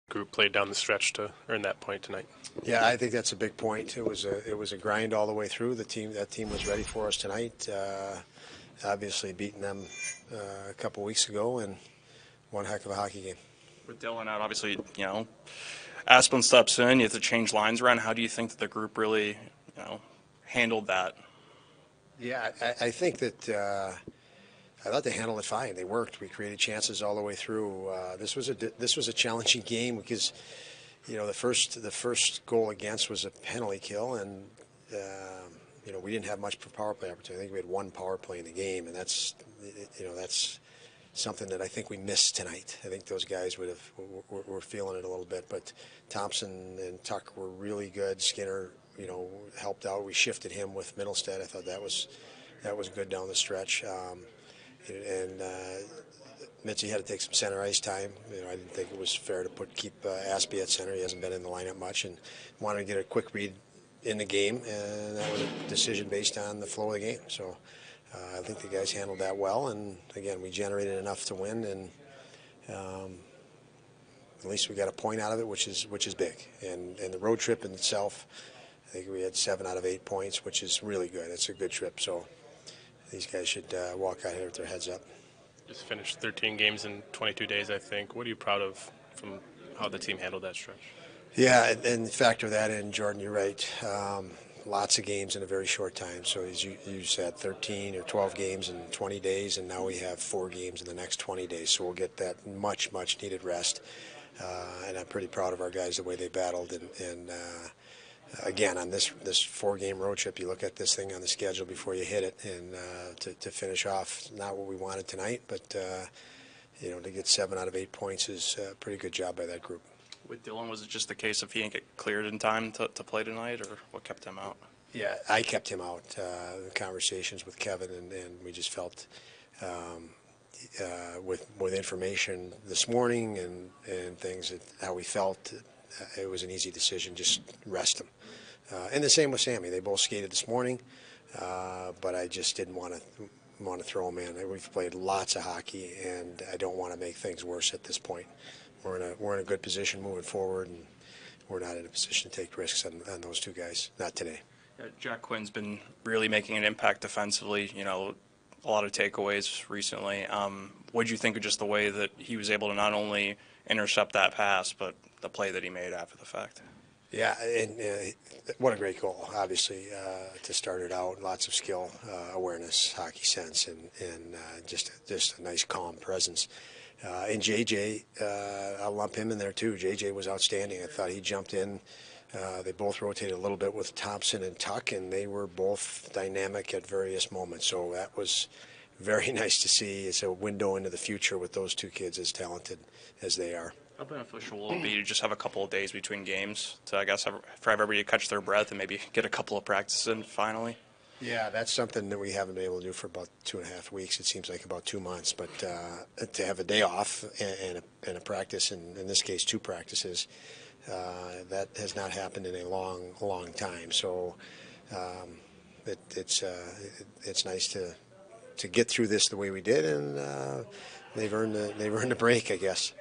group played down the stretch to earn that point tonight? Yeah, I think that's a big point. It was a grind all the way through. That team was ready for us tonight. Obviously beating them a couple weeks ago, and one heck of a hockey game. With Dylan out, obviously, Asplund steps in. You have to change lines around. How do you think that the group really, handled that? Yeah, I think that I thought they handled it fine. They worked. We created chances all the way through. This was a challenging game because, the first goal against was a penalty kill, and we didn't have much power play opportunity. I think we had one power play in the game, and that's something that I think we missed tonight. I think those guys were feeling it a little bit, but Thompson and Tuck were really good. Skinner, helped out. We shifted him with Middlestead. I thought that was good down the stretch. And Mitzi had to take some center ice time. I didn't think it was fair to keep Aspie at center. He hasn't been in the lineup much, and wanted to get a quick read in the game, and that was a decision based on the flow of the game. So I think the guys handled that well, and again, we generated enough to win, and at least we got a point out of it, which is big. And the road trip in itself, I think we had 7 out of 8 points, which is really good. It's a good trip, so these guys should walk out here with their heads up. Just finished 13 games in 22 days, I think. What are you proud of from how the team handled that stretch? Yeah, and factor that in, Jordan, you're right. Lots of games in a very short time. So as you said, 13 or 12 games in 20 days, and now we have 4 games in the next 20 days. So we'll get that much needed rest. And I'm pretty proud of our guys, the way they battled. And again, on this 4-game road trip, you look at this thing on the schedule before you hit it, and to finish off, not what we wanted tonight, but to get 7 out of 8 points is a pretty good job by that group. With Dylan, was it just the case if he didn't get cleared in time to play tonight, or what kept him out? Yeah, I kept him out. The conversations with Kevin, and we just felt with information this morning and things, how we felt, it was an easy decision. Just rest him. And the same with Sammy. They both skated this morning, but I just didn't want to throw them in. We've played lots of hockey, and I don't want to make things worse at this point. We're in a good position moving forward, and we're not in a position to take risks on those 2 guys. Not today. Yeah, Jack Quinn's been really making an impact defensively. A lot of takeaways recently. What did you think of just the way that he was able to not only intercept that pass, but the play that he made after the fact? Yeah, and what a great goal, obviously, to start it out. Lots of skill, awareness, hockey sense, and just a nice, calm presence. And JJ, I'll lump him in there too. JJ was outstanding. I thought he jumped in. They both rotated a little bit with Thompson and Tuck, and they were both dynamic at various moments. So that was very nice to see. It's a window into the future with those 2 kids as talented as they are. How beneficial will it be to just have a couple of days between games to, I guess, for everybody to catch their breath and maybe get a couple of practices in finally? Yeah, that's something that we haven't been able to do for about 2.5 weeks. It seems like about 2 months. But to have a day off and a practice, and in this case 2 practices, that has not happened in a long time. So it's nice to get through this the way we did, and they've earned the break, I guess.